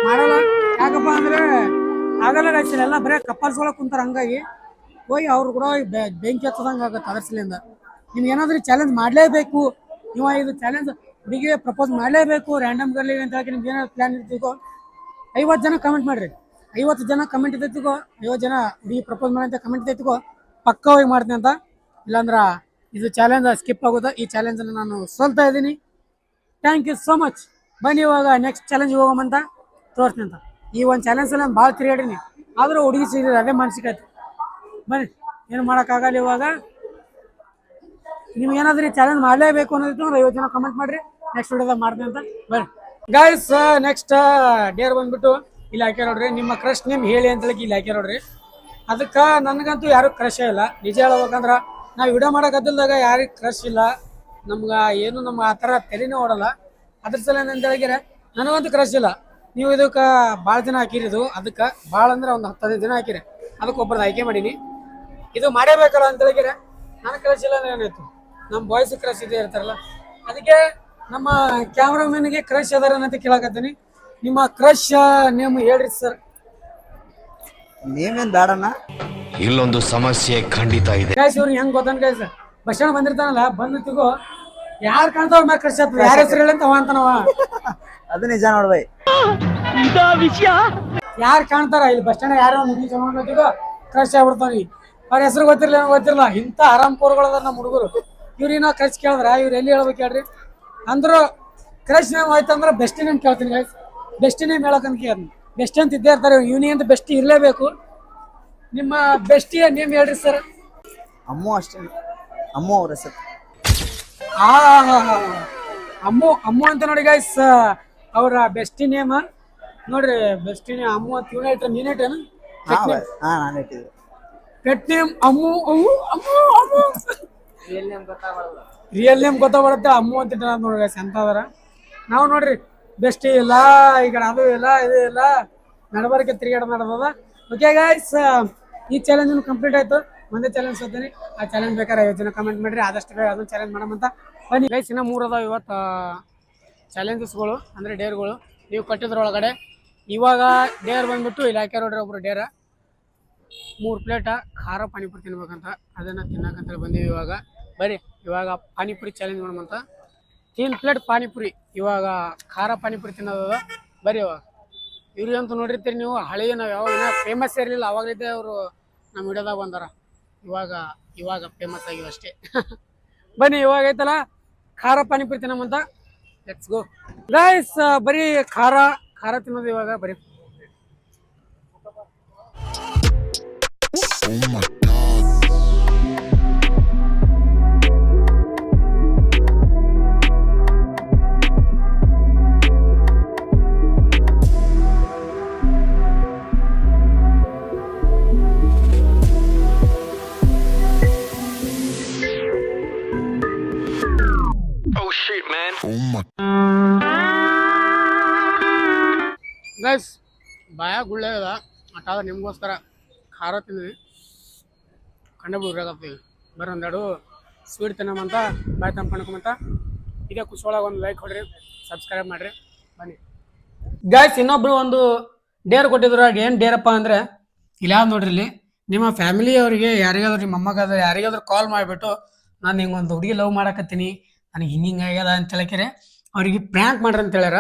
ಮಾಡಲ್ಲ. ಯಾಕಪ್ಪ ಅಂದ್ರೆ ಆಗಲ್ಲ ಗೈಸ್, ಎಲ್ಲ ಬರೀ ಕಪ್ಪಲ್ಸ್ಗಳ ಕುಂತಾರ. ಹಂಗಾಗಿ ಹೋಗಿ ಅವ್ರು ಕೂಡ ಬೆಂಕಿ ಹಚ್ಚದಂಗೆ ಆಗುತ್ತೆ. ಅದರ ಸಲಿಂದ ನಿಮ್ಗೆ ಏನಾದ್ರೂ ಚಾಲೆಂಜ್ ಮಾಡಲೇಬೇಕು, ನೀವು ಇದು ಚಾಲೆಂಜ್ ಹುಡುಗಿಗೆ ಪ್ರಪೋಸ್ ಮಾಡಲೇಬೇಕು ರ್ಯಾಂಡಮ್ ಗರ್ಲಿ ಅಂತ ಹೇಳಿ ನಿಮ್ಗೆ ಏನಾದ್ರು ಪ್ಲಾನ್ ಇರ್ತಿಗೋ 50 ಜನ ಕಮೆಂಟ್ ಮಾಡ್ರಿ. 50 ಜನ ಕಮೆಂಟ್ ಇದ್ದೈತಿಗೋ, 50 ಜನ ಹುಡುಗಿ ಪ್ರಪೋಸ್ ಮಾಡಿ ಅಂತ ಕಮೆಂಟ್ ಇದ್ದೈತಿಗೋ ಪಕ್ಕ ಹೋಗಿ ಮಾಡ್ತೀನಿ ಅಂತ. ಇಲ್ಲಾಂದ್ರೆ ಇದು ಚಾಲೆಂಜ್ ಸ್ಕಿಪ್ ಆಗೋದು. ಈ ಚಾಲೆಂಜನ್ನು ನಾನು ಸೋಲ್ತಾ ಇದ್ದೀನಿ. Thank you so much. ಬನ್ನಿ ಇವಾಗ ನೆಕ್ಸ್ಟ್ ಚಾಲೆಂಜ್ ಹೋಗೋಮಂತ ತೋರಿಸ್ತೀನಿ ಅಂತ. ಈ ಒಂದು ಚಾಲೆಂಜಲ್ಲಿ ನಾನು ಭಾಳ ತಿರುಗಾಡೀನಿ, ಆದರೂ ಹುಡುಗಿ ಸಿಗಿದ್ರೆ ಅದೇ ಮಾನಸಿಕಾಯ್ತು. ಬನ್ನಿ ಏನು ಮಾಡೋಕ್ಕಾಗಲ್ಲ. ಇವಾಗ ನಿಮ್ಗೆ ಏನಾದ್ರೂ ಚಾಲೆಂಜ್ ಮಾಡಲೇಬೇಕು ಅನ್ನೋದಿತ್ತು ಅಂದ್ರೆ 50 ಜನ ಕಮೆಂಟ್ ಮಾಡಿರಿ, ನೆಕ್ಸ್ಟ್ ವಿಡಿಯೋದಾಗ ಮಾಡ್ತೀನಿ ಅಂತ. ಬರ್ರಿ ಗೈಸ್, ನೆಕ್ಸ್ಟ್ ಡೇರ್ ಬಂದ್ಬಿಟ್ಟು ಇಲ್ಲಿ ಹಾಕ್ಯಾರ ನೋಡ್ರಿ. ನಿಮ್ಮ ಕ್ರಶ್ ನೇಮ್ ಹೇಳಿ ಅಂತ ಹೇಳಿ ಇಲ್ಲಿ ಹಾಕ್ಯಾರ ನೋಡ್ರಿ. ಅದಕ್ಕೆ ನನಗಂತೂ ಯಾರು ಕ್ರಶೇ ಇಲ್ಲ. ನಿಜ ಹೇಳ್ಬೇಕಂದ್ರೆ ನಾವು ವಿಡಿಯೋ ಮಾಡೋಕದ್ದಾಗ ಯಾರಿಗೆ ಕ್ರಶ್ ಇಲ್ಲ. ನಮ್ಗೆ ಏನು ನಮ್ಮ ಆ ಥರ ತಲೆನೇ ಓಡಲ್ಲ. ಅದ್ರ ಸಲ ಅಂತ ಹೇಳಿದ್ರೆ ನನಗಂತೂ ಕ್ರಶ್ ಇಲ್ಲ. ನೀವು ಇದಕ್ಕೆ ಭಾಳ ಜನ ಹಾಕಿರಿದು, ಅದಕ್ಕೆ ಭಾಳ ಅಂದ್ರೆ ಒಂದು 10-15 ಜನ ಹಾಕಿರಿ. ಅದಕ್ಕೆ ಒಬ್ಬರದ್ದು ಆಯ್ಕೆ ಮಾಡೀನಿ. ಇದು ಮಾಡೇಬೇಕಲ್ಲ ಅಂತ ಹೇಳಿದ್ರೆ ನನಗೆ ಕ್ರಶ್ ಇಲ್ಲ ಅಂದ್ರೆ ಏನಾಯ್ತು, ನಮ್ಮ ಬಾಯ್ಸ್ ಕ್ರಶ್ ಇದೇ ಇರ್ತಾರಲ್ಲ. ಅದಕ್ಕೆ ನಮ್ಮ ಕ್ಯಾಮ್ರಾಮನ್ಗೆ ಕ್ರಶ್ ಅದಾರ ಅಂತ ಕೇಳಕತ್ತೀನಿ. ನಿಮ್ಮ ಕ್ರಶ್ ನೇಮ್ ಹೇಳ್ರಿ ಸರ್. ನೇಮೇನ್ ಬೇಡಣ್ಣ, ಇಲ್ಲೊಂದು ಸಮಸ್ಯೆ ಖಂಡಿತ ಇದೆ. ಗೈಸ್ ಇವ್ರಿಗೆ ಹೆಂಗ್ ಗೊತ್ತನ್ ಗೈಸ್, ಬಸ್ ಸ್ಟ್ಯಾಂಡ್ ಬಂದಿರ್ತಾನಲ್ಲ, ಬಂದಿರ್ತಿಗೋ ಯಾರು ಕಾಣ್ತಾವ ಮ್ಯಾಗ ಕ್ರಶ್ ಆಗ್ತದೆ, ಯಾರ ಹೆಸರು ಹೇಳಿ ಅಂತ ಅವ ಅಂತಾನವ. ಅದು ನಿಜ ನೋಡ್ಬೈ. ಯಾರು ಕಾಣ್ತಾರ ಇಲ್ಲಿ ಬಸ್ ಸ್ಟ್ಯಾಂಡ್ ಯಾರೋ ಮುಗಿ ಚೆನ್ನಾಗಿಗೋ ಕ್ರಶ್ ಆಗ್ಬಿಡ್ತಾವ. ಅವ್ರ ಹೆಸರು ಗೊತ್ತಿರಲಿಲ್ಲ. ಇಂಥ ಆರಾಮ್ ಕೋರ್ಗಳದ ನಮ್ಮ ಹುಡುಗರು. ಇವ್ರಿನ ಕ್ರಶ್ ಕೇಳಿದ್ರ ಇವ್ರು ಎಲ್ಲಿ ಹೇಳ್ಬೇಕು ಹೇಳ್ರಿ. ಅಂದ್ರು ಕ್ರಶ್ ನೇಮ್ ಆಯ್ತಂದ್ರೆ ಬೆಸ್ಟ್ ನೇಮ್ ಕೇಳ್ತೀನಿ ಗೈಸ್. ಬೆಸ್ಟ್ ನೇಮ್ ಹೇಳಕಂತ ಕೇಳಿ ಬೆಸ್ಟ್ ಅಂತ ಇದ್ದೇ ಇರ್ತಾರೆ. ಯೂನಿ ಅಂತ ಬೆಸ್ಟ್ ಇರಲೇಬೇಕು. ನಿಮ್ಮ ಬೆಸ್ಟಿಯ ನೇಮ್ ಹೇಳ್ರಿ ಸರ್. ಅಮ್ಮು ಅಷ್ಟೇ, ಅಮ್ಮು ಅವ್ರ ಹೆಸರು. ಅಮ್ಮು ಅಂತ ನೋಡಿ ಗೈಸ್ ಅವ್ರ ಬೆಸ್ಟಿ ನೇಮ್ ನೋಡ್ರಿ. ಬೆಸ್ಟಿ ನೇಮ್ ಅಮ್ಮು ಅಂತ ಇವನೇ ಇಟ್ರೆ ನೀನ್ ಇಟ್ಟೇನು? ನಾನು ಇಟ್ಟಿದ್ದೆ pet name Ammu. Real name ಗೊತ್ತಾಗ್ಬರುತ್ತೆ. ಅಮ್ಮು ಅಂತ ಇಟ್ಟ ನೋಡ್ರಿ ಗೈಸ್ ಎಂತ ಅದಾರ. ನಾವು ನೋಡ್ರಿ ಬೆಸ್ಟಿ ಇಲ್ಲ, ಈಗ ಅದು ಇಲ್ಲ, ಇದು ಇಲ್ಲ, ನಡಬಾರಕ್ಕೆ ತಿರುಗಾಡ ನಡೆದದ. ಓಕೆ ಗೈಸ್, ಈ ಚಾಲೆಂಜ್ ಕಂಪ್ಲೀಟ್ ಆಯ್ತು. ಒಂದೇ ಚಾಲೆಂಜ್ ಸೋತೀನಿ. ಆ ಚಾಲೆಂಜ್ ಬೇಕಾದ್ರೆ 50 ಜನ ಕಮೆಂಟ್ ಮಾಡಿರಿ. ಆದಷ್ಟು ಬೇಗ ಅದನ್ನು ಚಾಲೆಂಜ್ ಮಾಡಮಂತ ಬನ್ನಿ ಗೈಸ್. ಇನ್ನೂ 3 ಅದಾವ ಇವತ್ತು ಚಾಲೆಂಜಸ್ಗಳು, ಅಂದರೆ ಡೇರ್ಗಳು ನೀವು ಕಟ್ಟಿದ್ರೊಳಗಡೆ. ಇವಾಗ ಡೇರ್ ಬಂದ್ಬಿಟ್ಟು ಇಲ್ಲಿ ಹಾಕ್ಯಾರ ನೋಡ್ರಿ ಒಬ್ರು ಡೇರ. 3 ಪ್ಲೇಟ ಖಾರ ಪಾನಿಪುರಿ ತಿನ್ಬೇಕಂತ, ಅದನ್ನು ತಿನ್ನಕಂತೇಳಿ ಬಂದೀವಿ ಇವಾಗ. ಬರ್ರಿ ಇವಾಗ ಪಾನಿಪುರಿ ಚಾಲೆಂಜ್ ಮಾಡೋಮಂತ. 3 ಪ್ಲೇಟ್ ಪಾನಿಪುರಿ, ಇವಾಗ ಖಾರ ಪಾನಿಪುರಿ ತಿನ್ನೋದ. ಬರ್ರಿ ಇವಾಗ ಇವ್ರಿಗಂತೂ ನೋಡಿರ್ತೀರಿ ನೀವು, ಹಳೆಯ ನಾವು ಯಾವಾಗ ಫೇಮಸ್ ಇರಲಿಲ್ಲ ಅವಾಗಲಿದ್ದೆ ಅವರು ನಮ್ಮ ವಿಡಿಯೋದಾಗ ಬಂದಾರ. ಇವಾಗ ಫೇಮಸ್ ಆಗಿವೆ ಅಷ್ಟೇ. ಬನ್ನಿ ಇವಾಗ ಐತಲ್ಲ ಖಾರ ಪಾನಿಪುರಿ ತಿನ್ನಮಂತ. Let's go guys. ಬರೀ ಖಾರ ಖಾರ ತಿನ್ನೋದು ಇವಾಗ ಬರೀ. ಗೈಸ್ ಬಾಯ ಗುಳ್ಳೆ ಅದ ಅಟ್ಟಾದ ನಿಮಗೋಸ್ಕರ ಖಾರ ತಿಂದ್ವಿ ಕಂಡ ಬಿಡ್ರಾಗತ್ತೀವಿ. ಬರ್ರಿ ಒಂದೆರಡು ಸ್ವೀಟ್ ತಿನ್ನಮಂತ ಬಾಯ್ ತಂಪಣ್ಕೊಂಬಂತ. ಇದೇ ಖುಷಿಯೊಳಗೆ ಒಂದು ಲೈಕ್ ಹೊಡ್ರಿ, ಸಬ್ಸ್ಕ್ರೈಬ್ ಮಾಡಿರಿ, ಬನ್ನಿ ಗೈಸ್. ಇನ್ನೊಬ್ರು ಒಂದು ಡೇರ್ ಕೊಟ್ಟಿದ್ರು. ಏನು ಡೇರಪ್ಪ ಅಂದರೆ ಇಲ್ಲ ನೋಡ್ರಿ, ಇಲ್ಲಿ ನಿಮ್ಮ ಫ್ಯಾಮಿಲಿಯವರಿಗೆ ಯಾರಿಗಾದ್ರೂ ನಿಮ್ಮ ಮೊಮ್ಮಗಾದ್ರೆ ಯಾರಿಗಾದ್ರೂ ಕಾಲ್ ಮಾಡಿಬಿಟ್ಟು ನಾನು ಹಿಂಗೆ ಒಂದು ಹುಡುಗಿ ಲವ್ ಮಾಡಕತ್ತೀನಿ, ನನಗೆ ಹಿಂಗೆ ಆಗ್ಯದ ಅಂತ ಹೇಳಕ್ಕಿರೆ ಅವ್ರಿಗೆ ಪ್ರ್ಯಾಂಕ್ ಮಾಡ್ರಿ ಅಂತ ಹೇಳ್ಯಾರ.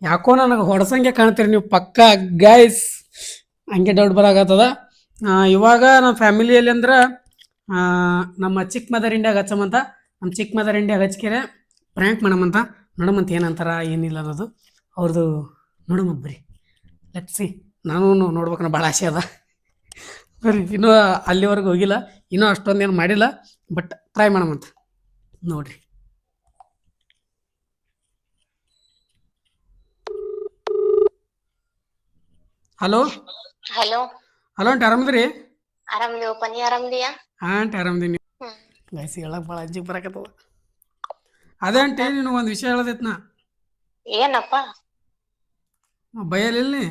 ಯಾಕೋ ನನಗೆ ಹೊಡ್ಸಂಗೆ ಕಾಣ್ತೀರಿ ನೀವು ಪಕ್ಕ ಗೈಸ್, ಹಂಗೆ ಡೌಟ್ ಬರಾಕತ್ತದ. ಇವಾಗ ನಮ್ಮ ಫ್ಯಾಮಿಲಿಯಲ್ಲಿ ಅಂದ್ರೆ ನಮ್ಮ ಚಿಕ್ಕ ಮದರ್ ಇಂಡಿಯಾಗೆ ಹಚ್ಚಮಂತ, ನಮ್ಮ ಚಿಕ್ಕ ಮದರ್ ಇಂಡಿಯಾಗೆ ಹಚ್ಕೆರೆ ಪ್ರ್ಯಾಂಕ್ ಮಾಡಮಂತ. ನೋಡಮಂತ ಏನಂತಾರ ಏನಿಲ್ಲ ಅನ್ನೋದು ಅವ್ರದ್ದು ನೋಡಮಂತ. ಬರ್ರಿ ಲೆಟ್ಸಿ. ನಾನು ನೋಡ್ಬೇಕನ್ನ ಭಾಳ ಆಸೆ ಅದ. ಬರ್ರಿ, ಇನ್ನೂ ಅಲ್ಲಿವರೆಗೂ ಹೋಗಿಲ್ಲ, ಇನ್ನೂ ಅಷ್ಟೊಂದೇನು ಮಾಡಿಲ್ಲ, ಬಟ್ ಟ್ರೈ ಮಾಡಮಂತ ನೋಡ್ರಿ. ಹಲೋ ಹಲೋ ಹಲೋ ಆಂಟಿ, ಆರಾಮದ್ರಿ? ಆರಾಮದಿವಪ್ಪ, ನೀ ಆರಾಮದಿಯಾ? ಹಾಂ ಆಂಟಿ ಆರಾಮದೀನಿ. ಗೈಸ್ ಹೇಳಕ್ ಭಾಳ ಅಜ್ಜಿಗೆ ಬರಾಕತ್ತದ. ಅದೇ ಆಂಟಿ ನಿನಗೆ ಒಂದು ವಿಷಯ ಹೇಳೋದೈತ್. ನಾ ಏನಪ್ಪ? ಬೈಯಲಿಲ್ಲ ನೀ?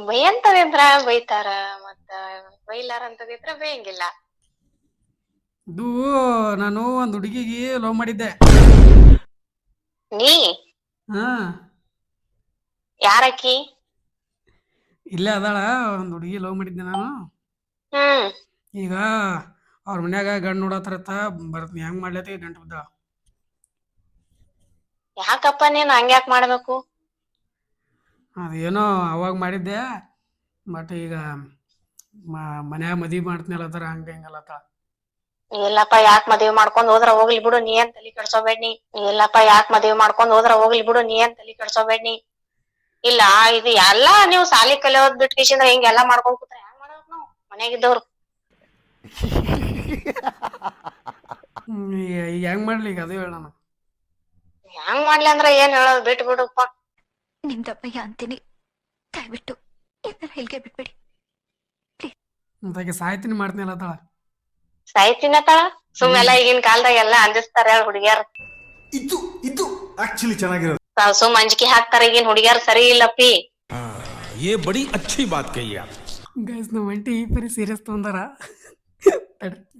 ಬೈಯಂತದಿದ್ರ ಬೈತಾರ, ಮತ್ತ ಬೈಲಾರ ಅಂತದಿದ್ರ ಬೈಯಂಗಿಲ್ಲ. ಇದು ನಾನು ಒಂದು ಹುಡುಗಿಗೆ ಲವ್ ಮಾಡಿದ್ದೆ. ನೀ ಹಾ, ಯಾರಕ್ಕಿ? ಇಲ್ಲೇ ಅದಾಳ, ಒಂದು ಹುಡುಗಿ ಲವ್ ಮಾಡಿದ್ದೆ ನಾನು. ಹ್ಮ್ ಈಗ ಅವ್ರ ಮನ್ಯಾಗ ಗಂಡು ನೋಡತ್ರತ್ತ ಬರ್ತೀನಿ, ಹೆಂಗ್ ಮಾಡ್ಲತ್ತಿ ಗಂಟು ಬಿದ್ದ. ಯಾಕಪ್ಪ ನೀನ್ ಹಂಗ್ಯಾಕ್ ಮಾಡ್ಬೇಕು? ಅದೇನೋ ಅವಾಗ ಮಾಡಿದ್ದೆ, ಬಟ್ ಈಗ ಮನ್ಯಾಗ ಮದ್ವಿ ಮಾಡ್ತೀನಿ ಅಲ್ಲತ್ತಾರ, ಹಂಗೆ ಹಿಂಗಲ್ಲತ್ತ. ಇಲ್ಲಪ್ಪ, ಯಾಕ್ ಮದ್ವಿ ಮಾಡ್ಕೊಂಡ್ ಹೋದ್ರ ಹೋಗ್ಲಿ ಬಿಡು, ನೀ ಏನ್ ತಲಿ ಕೆಡ್ಸೋಬೇಡ್ನಿ. ಇಲ್ಲಪ್ಪ, ಯಾಕ್ ಮದ್ವಿ ಮಾಡ್ಕೊಂಡ್ ಹೋದ್ರ ಹೋಗ್ಲಿ ಬಿಡು, ನೀ ಏನ್ ತಲಿ ಕೆಡ್ಸೋಬೇಡ್ನಿ. ಇಲ್ಲ, ಇದು ಎಲ್ಲಾ ನೀವು ಸಾಲಿ ಕಲಿಯೋದ್ ಬಿಟ್ಕಿಸಿಂದ್ರ ಹಿಂಗೆಲ್ಲಾ ಮಾಡ್ಕೊಂಡ್ ಕೂತ್ರ ಹೆಂಗ್ ಮಾಡೋದ್ ನಾವು ಮನ್ಯಾಗಿದ್ದವ್ರು? ಈಗ ಹೆಂಗ್ ಮಾಡ್ಲಿ, ಈಗ ಅದೇ ಹೇಳೋಣ. ಹೆಂಗ್ ಮಾಡ್ಲಿ ಅಂದ್ರ ಏನ್ ಹೇಳೋದ್, ಬಿಟ್ಟು ಬಿಡುಪ್ಪ. ನಿಮ್ದಪ್ಪಯ್ಯ ಅಂತೀನಿ, ದಯವಿಟ್ಟು ಇದನ್ನ ಹೇಳಿಕೆ ಬಿಟ್ಬಿಡಿ. ಮತ್ತೆ ಸಾಯ್ತೀನಿ ಮಾಡ್ತೀನಿ ಅಲ್ಲತ್ತಾಳ. ಸಾಯ್ತಿನತ್ತಾಳ? ಸುಮ್ಮೆಲ್ಲ ಈಗಿನ ಕಾಲದಾಗ ಎಲ್ಲಾ ಅಂಜಿಸ್ತಾರ ಹುಡುಗ್ಯಾರ. ಇದು ಆಕ್ಚುಲಿ ಚೆನ್ನಾಗಿರೋದು. ಸುಮ್ ಅಂಜಿಕೆ ಹಾಕ್ತಾರ ಈಗಿನ ಹುಡುಗ್ಯಾರ, ಸರಿ ಇಲ್ಲಪ್ಪಿ. ये बड़ी अच्छी बात कही आप. ಗೈಸ್ ನಮ್ಮ ಅಂಟಿ ಈ ಪರಿ ಸೀರಿಯಸ್ ತೊಂದಾರ.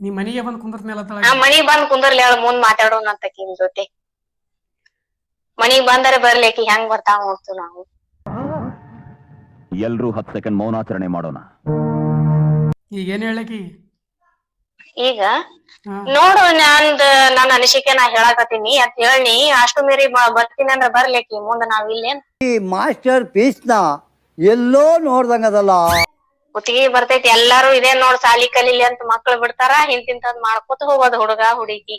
ನೀ ಮನೆಗೆ ಬಂದು ಕುಂದಿರ್ತೀನಿ ಅಲ್ಲತ್ತಾಳ. ನಾ ಮನಿಗ್ ಬಂದ್ ಕುಂದರ್ಲಿ, ಅವಳ ಮುಂದ್ ಮಾತಾಡೋಣ ಅಂತಕಿನ್ ಜೊತೆ. ಮನಿಗ್ ಬಂದರೆ ಬರ್ಲಿಕ್ಕೆ ಹೆಂಗ್ ಬರ್ತಾವ ನೋಡ್ತು ನಾವು. ಎಲ್ರೂ 10 ಸೆಕೆಂಡ್ ಮೌನಾಚರಣೆ ಮಾಡೋಣ. ಈಗ ಏನ್ ಹೇಳಕಿ? ಈಗ ನೋಡು, ನನ್ನ ಅನಿಸಿಕೆ ನಾ ಹೇಳಕತ್ತೀನಿ ಅಂತ ಹೇಳಿ, ಅಷ್ಟು ಮೀರಿ ಬರ್ತೀನಿ ಅಂದ್ರ ಬರ್ಲಿಕ್ಕೆ ಮುಂದ ನಾವ್ ಇಲ್ಲೇನ್ ಈ ಮಾಸ್ಟರ್ ಪೀಸ್ ನ ಎಲ್ಲೋ ನೋಡ್ದಂಗದಲ್ಲ. ಕುತ್ತಿಗೆ ಬರ್ತೈತಿ. ಎಲ್ಲಾರು ಇದೇ ನೋಡ್ ಸಾಲಿ ಕಲೀಲಿ ಅಂತ ಮಕ್ಳು ಬಿಡ್ತಾರ, ಇಂತಿಂತದ್ ಮಾಡ್ಕೊತ ಹೋಗೋದು ಹುಡುಗ ಹುಡುಗಿ.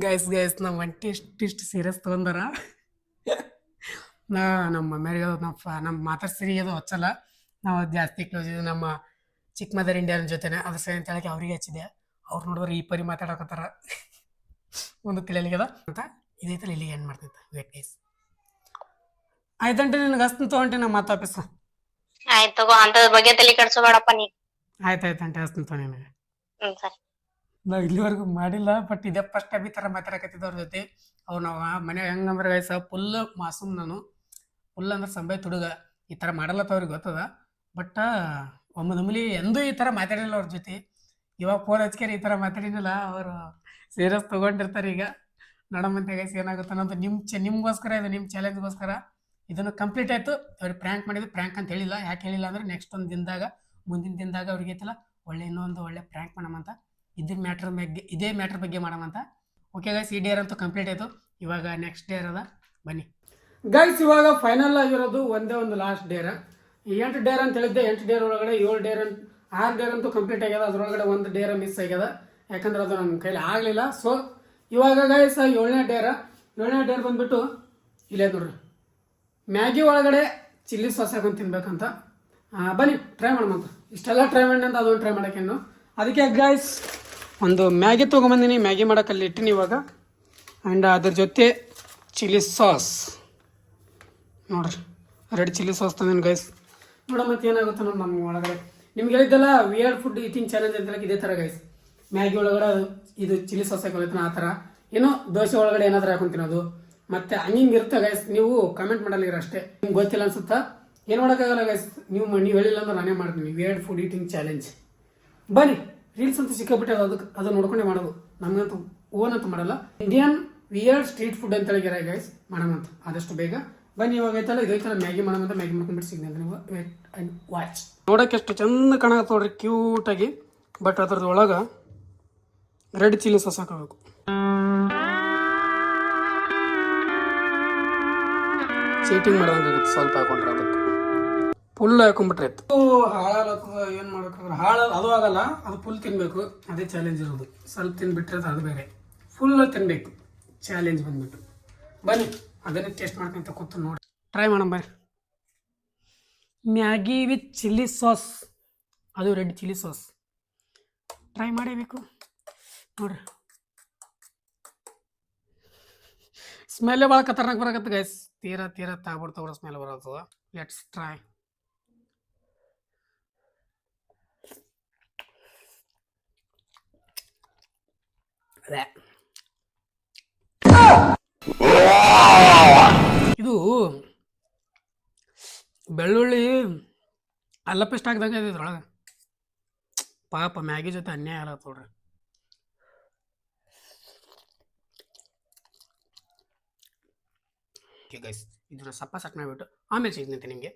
ಗೈಸ್ ನಮ್ಮ ಅಂಟಿ ಇಷ್ಟು ಸೀರಿಯಸ್ ತೊಗೊಂಡಾರ. ನಮ್ಮ ಮಮ್ಮಿಯರಿಗೆ ನಮ್ಮ ಮಾತಾಡ್ಸಿರಿಗೆ ಅದು ಹಚ್ಚಲ್ಲ, ನಾವು ಜಾಸ್ತಿ ಕ್ಲೋಸ್ ಇದ್ದೀವಿ ನಮ್ಮ ಚಿಕ್ಕ ಮದರ್ ಇಂಡಿಯನ್ ಜೊತೆನೆ. ಅದ್ರ ಸರಿ ಅಂತ ಹೇಳಕ್ಕೆ ಅವ್ರಿಗೆ ಹಚ್ಚಿದೆ. ಅವ್ರು ನೋಡಿದ್ರೆ ಈ ಪರಿ ಮಾತಾಡಕತ್ತಾರ, ಒಂದು ತಿಳಿಯಲಿಗದ ಅಂತ. ಇದೈತಲ್ಲ ಇಲ್ಲಿಗೆ ಏನು ಮಾಡ್ತೈತೆ ವೇಟ್ ಗೈಸ್. ಆಯ್ತಂಟಿ, ನಿನಗೆ ಹಸ್ತು ತೊಗೊಂಡೆ ನಮ್ಮ ಮಾತು ಆಫೀಸ್. ಆಯ್ತು ತಗೋ, ಅಂತದ್ ಬಗ್ಗೆ ತಲೆ ಕೆಡ್ಸೋಬೇಡಪ್ಪ ನೀ. ಆಯ್ತಾಯ್ತಂಟಿ, ಹಸ್ತು ತಗೋ ನಿನಗೆ. ಸರಿ. ನಾವು ಇಲ್ಲಿವರೆಗೂ ಮಾಡಿಲ್ಲ, ಬಟ್ ಇದೇ ಫಸ್ಟ್ ಟೈಮ್ ಈ ಥರ ಮಾತಾಡಕತ್ತಿದ್ದವ್ರ ಜೊತೆ. ಅವ್ರು ನಾವು ಮನೆ ಹೆಂಗಂದ್ರೆ ಗೈಸ ಫುಲ್ ಮಾಸೂಮ್, ನಾನು ಫುಲ್ ಅಂದ್ರೆ ಸಂಬೈ ತುಡುಗ. ಈ ಥರ ಮಾಡಲ್ಲತ್ತ ಅವ್ರಿಗೆ ಗೊತ್ತದ, ಬಟ್ ಒಮ್ಮೆ ಎಂದೂ ಈ ಥರ ಮಾತಾಡಿಲ್ಲ ಅವ್ರ ಜೊತೆ. ಇವಾಗ ಫೋನ್ ಹಚ್ಕೇರಿ ಈ ಥರ ಮಾತಾಡಿನಲ್ಲ, ಅವರು ಸೀರಿಯಸ್ ತೊಗೊಂಡಿರ್ತಾರೆ. ಈಗ ನೋಡಮ್ಮಂತೆ ಗೈಸ್ ಏನಾಗುತ್ತೆ ಅನ್ನೋದು ನಿಮ್ಗೋಸ್ಕರ, ಇದು ನಿಮ್ಮ ಚಾಲೆಂಜ್ಗೋಸ್ಕರ ಇದನ್ನು ಕಂಪ್ಲೀಟ್ ಆಯಿತು. ಅವ್ರಿಗೆ ಪ್ರ್ಯಾಂಕ್ ಮಾಡಿದ್ದು, ಪ್ರ್ಯಾಂಕ್ ಅಂತ ಹೇಳಿಲ್ಲ. ಯಾಕೆ ಹೇಳಿಲ್ಲ ಅಂದರೆ ನೆಕ್ಸ್ಟ್ ಒಂದು ದಿನದಾಗ, ಮುಂದಿನ ದಿನದಾಗ ಅವ್ರಿಗೆ ಐತಲ್ಲ ಇನ್ನೊಂದು ಒಳ್ಳೆ ಪ್ರ್ಯಾಂಕ್ ಮಾಡಮಂತ. ಇದೇ ಮ್ಯಾಟ್ರ್ ಬಗ್ಗೆ ಮಾಡಮಂತ. ಓಕೆ ಗೈಸ್, ಈ ಡೇರ್ ಅಂತೂ ಕಂಪ್ಲೀಟ್ ಆಯಿತು. ಇವಾಗ ನೆಕ್ಸ್ಟ್ ಡೇರ್ ಅದ, ಬನ್ನಿ ಗೈಸ್. ಇವಾಗ ಫೈನಲ್ ಆಗಿರೋದು ಒಂದೇ ಒಂದು ಲಾಸ್ಟ್ ಡೇರ್. 8 ಡೇರ್ ಅಂತ ಹೇಳಿದ್ದೆ, 8 ಡೇರ್ ಒಳಗಡೆ 7 ಡೇರ್ 6 ಡೇರ್ ಅಂತೂ ಕಂಪ್ಲೀಟ್ ಆಗ್ಯದ. ಅದ್ರೊಳಗಡೆ ಒಂದು ಡೇರ್ ಮಿಸ್ ಆಗ್ಯದ, ಯಾಕಂದ್ರೆ ಅದು ನನ್ನ ಕೈಲಿ ಆಗಲಿಲ್ಲ. ಸೊ ಇವಾಗ ಗೈಸ್ 7ನೇ ಡೇರ್ ಬಂದ್ಬಿಟ್ಟು ಇಲ್ಲೇ ನೋಡ್ರಿ, ಮ್ಯಾಗಿ ಒಳಗಡೆ ಚಿಲ್ಲಿ ಸಾಸ್ ಹಾಕೊಂಡು ತಿನ್ಬೇಕಂತ. ಬನ್ನಿ ಟ್ರೈ ಮಾಡೋಣ. ಇಷ್ಟೆಲ್ಲ ಟ್ರೈ ಮಾಡಿ ಅಂತ ಅದೊಂದು ಟ್ರೈ ಮಾಡೋಕ್ಕೇನು. ಅದಕ್ಕೆ ಗೈಸ್ ಒಂದು ಮ್ಯಾಗಿ ತೊಗೊಂಬಂದಿನಿ, ಮ್ಯಾಗಿ ಮಾಡೋಕ್ಕಲ್ಲಿ ಇಟ್ಟಿನಿ ಇವಾಗ. ಆ್ಯಂಡ್ ಅದ್ರ ಜೊತೆ ಚಿಲ್ಲಿ ಸಾಸ್ ನೋಡ್ರಿ, ರೆಡ್ ಚಿಲ್ಲಿ ಸಾಸ್ ತಂದೇನು ಗೈಸ್. ನೋಡೋ ಮತ್ತೆ ಏನಾಗುತ್ತೆ ನೋಡಿ ನಮ್ಮ ಒಳಗಡೆ. ನಿಮ್ಗೆ ಹೇಳಿದ್ದಲ್ಲ ವಿಯರ್ಡ್ ಫುಡ್ ಈಟಿಂಗ್ ಚಾಲೆಂಜ್ ಅಂತ ಇದೇ ಥರ ಗೈಸ್. ಮ್ಯಾಗಿ ಒಳಗಡೆ ಇದು ಚಿಲ್ಲಿ ಸಾಸ್ ಹಾಕೊಳ್ತಾನೆ ಆ ಥರ, ಏನೋ ದೋಸೆ ಒಳಗಡೆ ಏನಾದರೂ ಹಾಕೊಂತಿನೋದು ಮತ್ತೆ ಹಂಗಿಂಗೆ ಇರುತ್ತೆ ಗೈಸ್. ನೀವು ಕಮೆಂಟ್ ಮಾಡಲ್ಲ ಅಷ್ಟೇ, ನಿಮ್ಗೆ ಗೊತ್ತಿಲ್ಲ ಅನ್ಸುತ್ತಾ. ಏನು ಮಾಡೋಕ್ಕಾಗಲ್ಲ ಗೈಸ್, ನೀವು ಹೇಳಿಲ್ಲ ಅಂದ್ರೆ ನಾನೇ ಮಾಡ್ತೀನಿ ವಿಯರ್ಡ್ ಫುಡ್ ಈಟಿಂಗ್ ಚಾಲೆಂಜ್. ಬನ್ನಿ, ರೀಲ್ಸ್ ಅಂತ ಸಿಕ್ಕಾಬಿಟ್ಟೆ ಅದು ನೋಡ್ಕೊಂಡೆ ಮಾಡೋದು. ನಮಗಂತೂ ಓನ್ ಅಂತ ಮಾಡಲ್ಲ, ಇಂಡಿಯನ್ ವಿಯರ್ಡ್ ಸ್ಟ್ರೀಟ್ ಫುಡ್ ಅಂತ ಹೇಳಿದ್ದಾರೆ ಗೈಸ್. ಮಾಡೋಣ ಅಂತ ಆದಷ್ಟು ಬೇಗ ಬನ್ನಿ. ಇವಾಗ ಐತಲ್ಲ ಇದೈತಲ್ಲ ಮ್ಯಾಗಿ ಮಾಡೋಣ ಅಂತ ಮ್ಯಾಗಿ ಮಾಡ್ಕೊಂಡ್ಬಿಟ್ಟು ಸಿಗ್ನಿ ಅಂತ ನೀವು ವೇಟ್ ಆ್ಯಂಡ್ ವಾಚ್. ನೋಡೋಕೆ ಎಷ್ಟು ಚಂದ ಕಾಣತ್ತೆ ನೋಡ್ರಿ, ಕ್ಯೂಟಾಗಿ. ಬಟ್ ಅದ್ರದ್ದು ಒಳಗೆ ರೆಡ್ ಚಿಲ್ಲಿ ಸಾಸ್ ಹಾಕೋಬೇಕು. ಚೀಟಿಂಗ್ ಮಾಡೋದಾಗುತ್ತೆ ಸ್ವಲ್ಪ ಹಾಕೊಂಡ್ರೆ, ಅದಕ್ಕೆ ಫುಲ್ ಹಾಕೊಂಡ್ಬಿಟ್ರೆ ಆಯ್ತು. ಹಾಳಾಗ್ತದ, ಏನು ಮಾಡೋಕ್ಕಾಗಲ್ಲ. ಅದು ಆಗಲ್ಲ, ಅದು ಫುಲ್ ತಿನ್ನಬೇಕು, ಅದೇ ಚಾಲೆಂಜ್ ಇರೋದು. ಸ್ವಲ್ಪ ತಿನ್ಬಿಟ್ರೆ ಅದು ಬೇರೆ, ಫುಲ್ ತಿನ್ನಬೇಕು ಚಾಲೆಂಜ್ ಬಂದ್ಬಿಟ್ಟು. ಬನ್ನಿ ಅದನ್ನೇ ಟೇಸ್ಟ್ ಮಾಡ್ಕೊಂತ ಕೂತು ನೋಡಿ, ಟ್ರೈ ಮಾಡೋಣ ಬರ್ರಿ. ಮ್ಯಾಗಿ ವಿತ್ ಚಿಲ್ಲಿ ಸಾಸ್, ಅದು ರೆಡ್ ಚಿಲ್ಲಿ ಸಾಸ್ ಟ್ರೈ ಮಾಡೇಬೇಕು ನೋಡ್ರಿ. ಸ್ಮೆಲ್ಲೇ ಭಾಳ ಖತರ್ನಾಕ್ ಬರಕತ್ತ ಗೈಸ್. ತೀರಾ ತಾಗ್ಬಿಡ್ತಾವ್ರ ಸ್ಮೆಲ್ ಬರತ್ತದ. Let's try. ಅದೇ ಇದು ಬೆಳ್ಳುಳ್ಳಿ ಅಲ್ಲ ಪೇಸ್ಟ್ ಹಾಕ್ದಂಗೆ ಇದೆ ಇದ್ರೊಳಗೆ. ಪಾಪ ಮ್ಯಾಗಿ ಜೊತೆ ಅನ್ಯಾಯ ಆಗಲ್ಲ ನೋಡ್ರಿ. ಓಕೆ ಗೈಸ್, ಇದನ್ನ ಸಪ್ಪ ಸಟ್ ಮಾಡಿಬಿಟ್ಟು ಆಮೇಲೆ ಸಿಗ್ತೈತೆ ನಿಮಗೆ.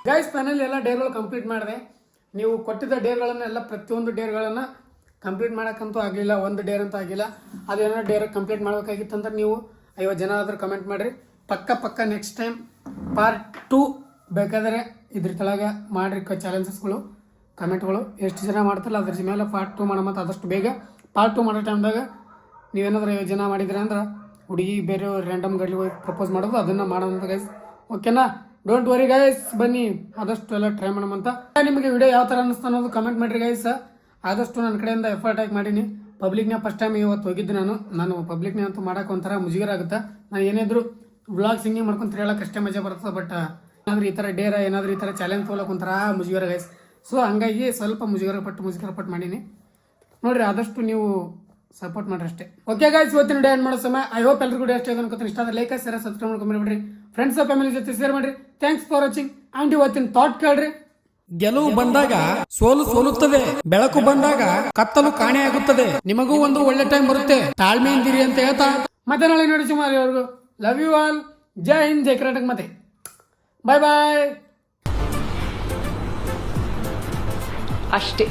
ಗೈಸ್ ಫೈನಲ್ ಎಲ್ಲ ಡೇರ್ಗಳು ಕಂಪ್ಲೀಟ್ ಮಾಡಿದೆ. ನೀವು ಕೊಟ್ಟಿದ್ದ ಡೇರ್ಗಳನ್ನೆಲ್ಲ ಪ್ರತಿಯೊಂದು ಡೇರ್ಗಳನ್ನು ಕಂಪ್ಲೀಟ್ ಮಾಡೋಕ್ಕಂತೂ ಆಗಲಿಲ್ಲ, ಒಂದು ಡೇರ್ ಅಂತೂ ಆಗಿಲ್ಲ. ಅದೇನೋ ಡೇರ್ ಕಂಪ್ಲೀಟ್ ಮಾಡಬೇಕಾಗಿತ್ತು ಅಂದ್ರೆ ನೀವು 50 ಜನ ಆದರೂ ಕಮೆಂಟ್ ಮಾಡಿರಿ. ಪಕ್ಕ ನೆಕ್ಸ್ಟ್ ಟೈಮ್ ಪಾರ್ಟ್ 2 ಬೇಕಾದರೆ ಇದ್ರ ಕೆಳಗೆ ಮಾಡಿರಿ ಚಾಲೆಂಜಸ್ಗಳು, ಕಮೆಂಟ್ಗಳು. ಎಷ್ಟು ಜನ ಮಾಡ್ತಾರಲ್ಲ ಅದ್ರ ಮೇಲೆ ಪಾರ್ಟ್ 2 ಮಾಡೋ. ಮತ್ತು ಆದಷ್ಟು ಬೇಗ ಪಾರ್ಟ್ 2 ಮಾಡೋ ಟೈಮ್ದಾಗ ನೀವೇನಾದ್ರೂ 50 ಜನ ಮಾಡಿದ್ರಿ ಅಂದ್ರೆ ಹುಡುಗಿ ಬೇರೆ ರ್ಯಾಂಡಮ್ ಗಡ್ಲಿ ಹೋಗಿ ಪ್ರಪೋಸ್ ಮಾಡೋದು, ಅದನ್ನು ಮಾಡೋದಂತ ಗೈಸ್. ಓಕೆನಾ? ಡೋಂಟ್ ವರಿ ಗೈಸ್, ಬನ್ನಿ ಆದಷ್ಟು ಎಲ್ಲ ಟ್ರೈ ಮಾಡೋಣಂತ. ನಿಮಗೆ ವಿಡಿಯೋ ಯಾವ ಥರ ಅನ್ನಿಸ್ತಾ ಅನ್ನೋದು ಕಮೆಂಟ್ ಮಾಡಿರಿ ಗೈಸ್. ಆದಷ್ಟು ನನ್ನ ಕಡೆಯಿಂದ ಎಫರ್ಟ್ ಆಗಿ ಮಾಡೀನಿ. ಪಬ್ಲಿಕ್ನ ಫಸ್ಟ್ ಟೈಮ್ ಇವತ್ತು ಹೋಗಿದ್ದೆ ನಾನು ಪಬ್ಲಿಕ್ನ ಅಂತೂ ಮಾಡೋಕೆ ಒಂಥರ ಮುಜುಗರ ಆಗುತ್ತೆ. ನಾನು ಏನಾದರೂ ವ್ಲಾಗ್ ಸಿಂಗಿಂಗ್ ಮಾಡ್ಕೊಂಡು ತಿರ್ಗಾಳಕ್ಕೆ ಅಷ್ಟೇ ಮಜಾ ಬರ್ತದೆ. ಬಟ್ ಏನಾದರೂ ಈ ಥರ ಡೇರ ಏನಾದರೂ ಈ ಥರ ಚಾಲೆಂಜ್ ತೊಗೊಳಕ್ಕೆ ಒಂಥರ ಮುಜುಗರ ಗೈಸ್. ಸೊ ಹಂಗಾಗಿ ಸ್ವಲ್ಪ ಮುಜುಗರ ಪಟ್ಟು ಮಾಡೀನಿ ನೋಡಿರಿ. ಆದಷ್ಟು ನೀವು ಸಪೋರ್ಟ್ ಮಾಡ್ರಿ ಅಷ್ಟೇ. ಓಕೆ ಗೈಸ್, ಇವತ್ತಿನ ವಿಡಿಯೋ ಏನು ಮಾಡೋ ಸಮಯ. ಐ ಹೋಪ್ ಎಲ್ಲರಿಗೂ ವಿಡಿಯೋ ಅಷ್ಟೇ ಅನ್ಕೋತೀನಿ. ಇಷ್ಟ ಆದರೆ ಲೈಕ್ ಶೇರ್ ಸಬ್ಸ್ಕ್ರೈಬ್ ಮಾಡ್ಕೊಂಡ್ಬಿಡ್ರಿ. ಫ್ರೆಂಡ್ಸ್ ಫ್ಯಾಮಿಲಿ ಜೊತೆ ಶೇರ್ ಮಾಡ್ರಿ. Thanks for watching. ಆ್ಯಂಡ್ ಇವತ್ತಿನ ಥಾಟ್ ಕೇಳ್ರಿ. ಗೆಲುವು ಬಂದಾಗ ಸೋಲುತ್ತದೆ, ಬೆಳಕು ಬಂದಾಗ ಕತ್ತಲು ಕಾಣೆಯಾಗುತ್ತದೆ. ನಿಮಗೂ ಒಂದು ಒಳ್ಳೆ ಟೈಮ್ ಬರುತ್ತೆ, ತಾಳ್ಮೆಯಿಂದಿರಿ ಅಂತ ಹೇಳ್ತಾ ಮತ್ತೆ ನಾಳೆ ನೋಡಿ ಸುಮಾರು ಅವ್ರಿಗೂ ಲವ್ ಯು ಆಲ್. ಜೈ ಹಿಂದ್, ಜೈ ಕರ್ನಾಟಕ. ಮತ್ತೆ ಬಾಯ್ ಬಾಯ್ ಅಷ್ಟೇ.